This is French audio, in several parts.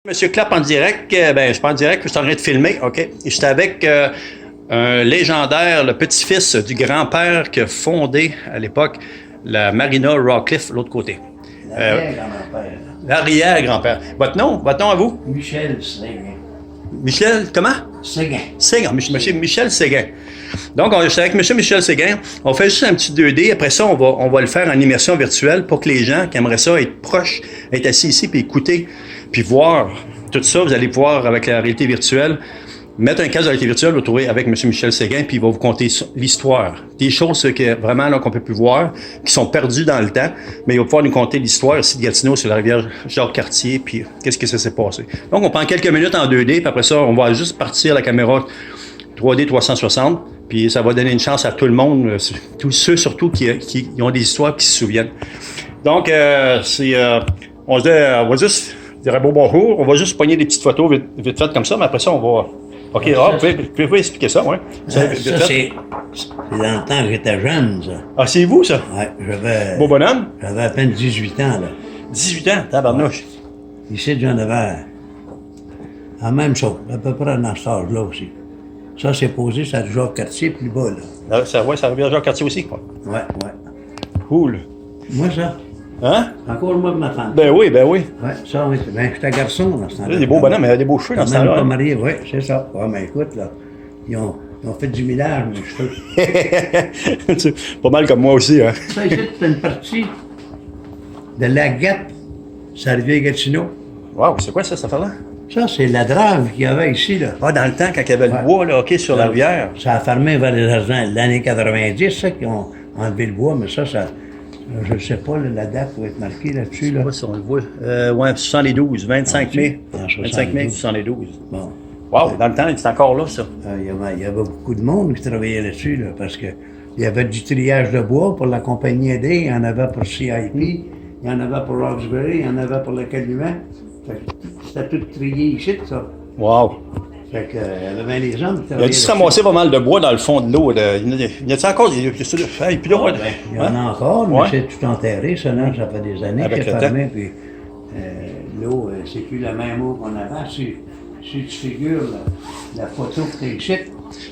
Monsieur Clapp en direct, ben je suis pas en direct, je suis en train de filmer, ok. J'étais avec un légendaire, le petit-fils du grand-père qui a fondé à l'époque la Marina Rockcliffe, l'autre côté. L'arrière-grand-père. L'arrière-grand-père. Votre nom à vous? Michel Séguin. Michel, comment? Séguin. Séguin, monsieur Michel Séguin. Donc, je suis avec monsieur Michel Séguin. On fait juste un petit 2D. Après ça, on va le faire en immersion virtuelle pour que les gens qui aimeraient ça être proches, être assis ici, puis écouter, puis voir tout ça. Vous allez pouvoir, avec la réalité virtuelle, mettre un casque de réalité virtuelle, vous trouvez avec monsieur Michel Séguin, puis il va vous conter l'histoire. Des choses que vraiment là, qu'on peut plus voir, qui sont perdues dans le temps, mais il va pouvoir nous conter l'histoire ici de Gatineau sur la rivière Jacques-Cartier, puis qu'est-ce que ça s'est passé. Donc, on prend quelques minutes en 2D, puis après ça, on va juste partir la caméra 3D 360, puis ça va donner une chance à tout le monde, tous ceux surtout qui ont des histoires qui se souviennent. Donc, on va juste dire un beau bonjour, on va juste pogner des petites photos vite faites comme ça, mais après ça, on va... OK, pouvez-vous expliquer ça, oui? Ça, c'est dans le temps que j'étais jeune, ça. Ah, c'est vous, ça? Ouais, Beau bonhomme? j'avais à peine 18 ans, là. 18 ans, tabarnouche. Ici, j'en avais la même chose, à peu près dans cet âge-là aussi. Ça, c'est posé sur le Jacques-Cartier, plus bas, là. Ça revient à Jacques-Cartier aussi, quoi. Ouais. Cool. Moi, ça, Hein? encore moi de ma femme. Ben oui. Ouais, ça, oui. Ben, j'étais garçon dans ce temps-là. Des beaux bonhommes, il y a des beaux cheveux dans ce Quand même temps-là. pas Hein? marié, oui, c'est ça. Ouais, mais écoute, là, ils ont fait du millage, mes cheveux. C'est pas mal comme moi aussi, hein? Ça, ici, c'est une partie de la Gap, ça revient Gatineau. Wow, c'est quoi ça, cette affaire-là? Ça, c'est la drave qu'il y avait ici, là. Ah, dans le temps, quand il y avait le bois, là, OK, sur la rivière. Ça a fermé vers les années 90, ça, qui ont enlevé le bois, mais ça, je ne sais pas, là, la date va être marquée là-dessus, là. Je sais pas si on le voit. Ouais, 72, 25 mai. Ah, 25 mai 72. 72. Bon. Wow, dans le temps, c'est encore là, ça. Il y avait beaucoup de monde qui travaillait là-dessus, là, parce que il y avait du triage de bois pour la compagnie aidée, il y en avait pour CIP, il y en avait pour Roxbury, il y en avait pour le Calumet. C'était tout trié ici, ça. Wow. Fait que, il y avait bien les gens qui Il a travaillaient dû se là-dessus. ramasser pas mal de bois dans le fond de l'eau. Il y a-t-il encore? Hey, puis là, Il y en a encore, mais Ouais. c'est tout enterré, ça, là, ça fait des années Avec que c'est le fermé, puis l'eau, c'est plus la même eau qu'on avait. Si tu figures la photo que tu es ici,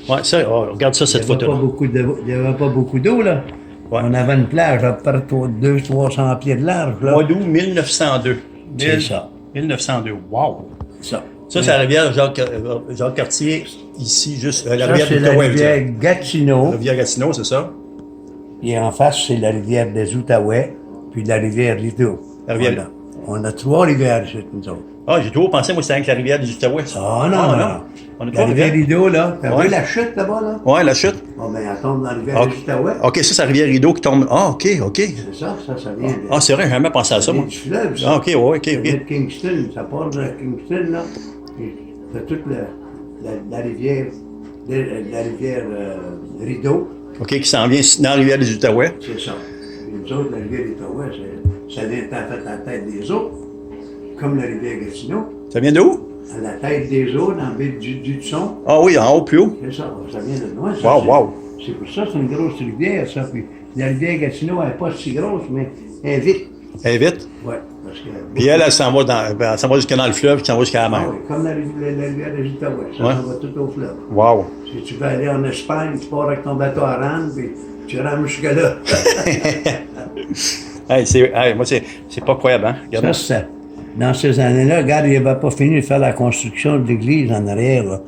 Ouais, ça, regarde ça, cette il n'y photo-là. avait pas beaucoup d'eau, là. Ouais. On avait une plage à peu près 200-300 pieds de large, là. Mois d'août 1902. C'est ça. 1902, wow. Ça. Ça, c'est la rivière Jacques-Cartier, ici, juste. La Ça, rivière c'est la d'Outaouais, rivière La Gatineau, rivière Gatineau, c'est ça? et en face, c'est la rivière des Outaouais, puis la rivière Rideau. La rivière- On a 3 rivières ici, nous autres. Ah, j'ai toujours pensé, moi, c'était avec la rivière des Outaouais. Ah non, non. On a La trois rivière rivières. Rideau, là. T'as Ouais. vu la chute là-bas, là? Ouais, la chute. Bon, ben, elle tombe dans la rivière OK, des Outaouais. OK, ça, c'est la rivière Rideau qui tombe. Ah, OK. C'est ça vient de... Ah, c'est vrai, j'ai jamais pensé à ça, moi. du fleuve, ça. Ah, OK, ouais, OK, Ça vient de OK. Kingston, ça part de Kingston, là. Puis t'as toute la rivière, la rivière Rideau, OK, qui s'en vient dans la rivière des Outaouais. c'est ça. Puis nous autres, la rivière des Outaouais, ça vient en fait à la tête des eaux, comme la rivière Gatineau. Ça vient de où? À la tête des eaux, dans le ville du son. Ah oui, en haut, plus haut. C'est ça, ça vient de loin. Ça, Wow, c'est- wow. C'est pour ça, c'est une grosse rivière, ça. Puis la rivière Gatineau, elle n'est pas si grosse, mais elle est vite. Elle est vite. Ouais, parce que... Puis elle s'en va elle s'en va jusqu'à dans le fleuve, puis s'en va jusqu'à la Ah mer. oui, comme la rivière des Outaouais, ça, Ouais. ça va tout au fleuve. Wow. Si tu veux aller en Espagne, tu pars avec ton bateau à rame, puis tu rames jusque là. Hey, moi, c'est pas croyable, hein? Regarde. Ça, c'est... Dans ces années-là, regarde, il n'avait pas fini de faire la construction de l'église en arrière, là.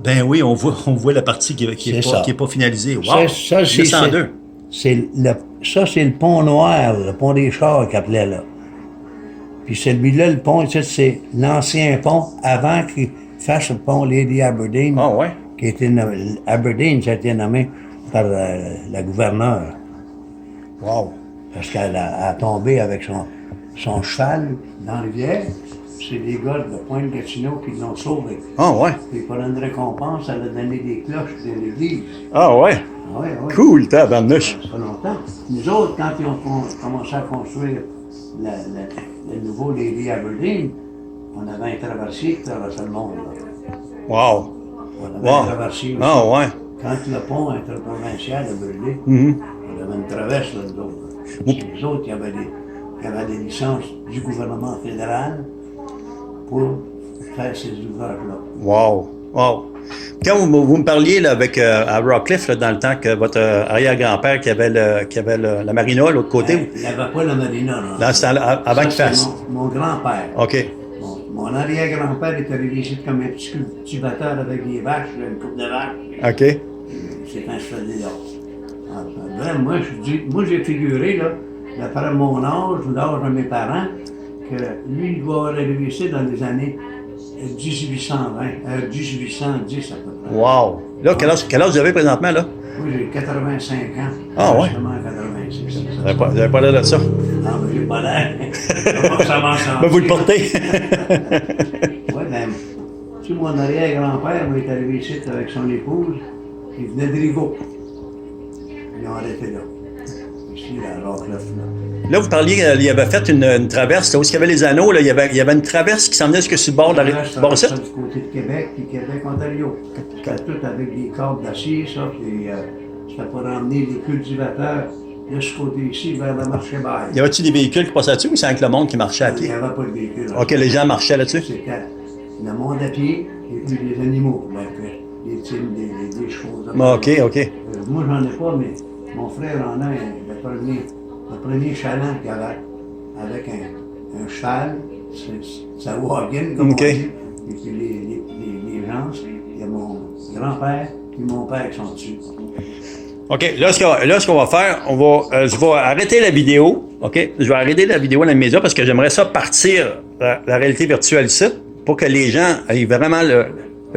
Ben oui, on voit la partie qui C'est ça. est pas finalisée. Wow. Ça, c'est... 1902. Ça, c'est le pont noir, le pont des chars qu'ils appelaient, là. Puis celui-là, le pont, c'est l'ancien pont avant qu'il fasse le pont Lady Aberdeen. Ah ouais. Qui a été nommé, Aberdeen, ça a été nommé par la gouverneure. Wow. Parce qu'elle a tombé avec son cheval dans la rivière. C'est les gars de Pointe-Gatineau qui l'ont sauvé. Ah ouais. Puis pour une récompense, elle a donné des cloches de l'église. Ah ouais. Ah ouais, ouais. Cool, tabarnouche. Ça fait longtemps. Nous autres, quand ils ont commencé à construire le nouveau Lady Aberdeen, on avait un traversier qui traversait le monde. Là. Wow. On avait Wow. un traversier aussi. Ah ouais. Quand le pont interprovincial a brûlé, Mhm. on avait une traverse, là, nous autres. Puis nous autres, il y avait des licences du gouvernement fédéral, pour faire ces ouvrages-là. Wow! Wow! Quand vous me parliez là, avec à Rockcliffe, là, dans le temps que votre arrière-grand-père qui avait la marina de l'autre côté. Il n'y avait pas la marina, là. Dans ce temps-là, avant qu'il fasse. Mon grand-père. OK. Mon arrière-grand-père est arrivé ici comme un petit cultivateur avec des vaches, une coupe de vaches. OK. C'est installé là. Enfin, moi, j'ai figuré, là, d'après mon âge ou l'âge de mes parents, que lui, il va arriver ici dans les années 1820, 1810 à peu près. Wow! Là, quel âge vous avez présentement, là? Moi, j'ai 85 ans. Ah, ouais? Justement, 86. Vous n'avez pas l'air de ça. Non, mais j'ai pas l'air. Ça va s'en Ben, vous le portez. Oui, ben, tu sais, mon arrière-grand-père est arrivé ici avec son épouse. Il venait de Rigaud. Ils ont arrêté là. Ici, à Rockcliffe, là. Là, vous parliez, il avait fait une traverse, là, où il y avait les anneaux, là, il y avait une traverse qui s'en venait jusque sur le bord de la rive. Bon, ça, du côté de Québec, puis Québec-Ontario. C'était tout avec des cordes d'acier, ça, puis c'était pour emmener les cultivateurs de ce côté ici vers le marché bail. Y avait-tu des véhicules qui passaient là-dessus ou c'est avec le monde qui marchait à Il n'y pied? avait pas de véhicule. OK, les gens marchaient là-dessus? C'était le monde à pied et puis les animaux, donc, des tigres, des chevaux. OK, OK. Moi, j'en ai pas, mais mon frère en a le premier chaland qu'il avait avec un cheval, sa wagon, comme OK. on dit. Et puis les gens, il y a mon grand-père et mon père qui sont dessus. OK, là, ce qu'on va faire, je vais arrêter la vidéo, OK? Je vais arrêter la vidéo dans les médias parce que j'aimerais ça partir la réalité virtuelle ici pour que les gens aient vraiment le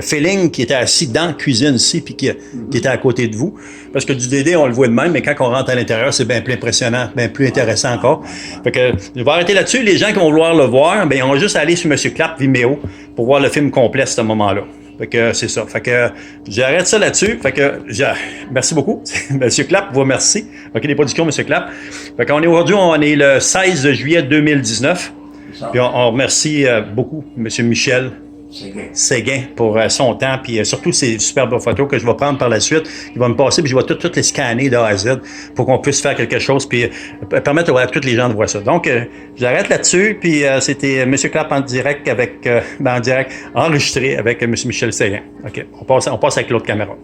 feeling qui était assis dans la cuisine ici puis qui était à côté de vous. Parce que du DD, on le voit de même, mais quand on rentre à l'intérieur, c'est bien plus impressionnant, bien plus intéressant encore. Fait que je vais arrêter là-dessus. Les gens qui vont vouloir le voir, ben, ils vont juste aller sur Monsieur Clapp Vimeo pour voir le film complet à ce moment-là. Fait que c'est ça. Fait que j'arrête ça là-dessus. Fait que merci beaucoup. Monsieur Clapp vous remercie. OK, les productions, Monsieur Clapp. Fait qu'on est aujourd'hui, on est le 16 juillet 2019. Puis on remercie beaucoup Monsieur Michel Séguin pour son temps, puis surtout ces superbes photos que je vais prendre par la suite. Il va me passer, puis je vais toutes les scanner de A à Z pour qu'on puisse faire quelque chose, puis permettre à tous les gens de voir ça. Donc, j'arrête là-dessus, puis c'était M. Clapp en direct, en direct, enregistré avec M. Michel Séguin. OK, on passe avec l'autre caméra.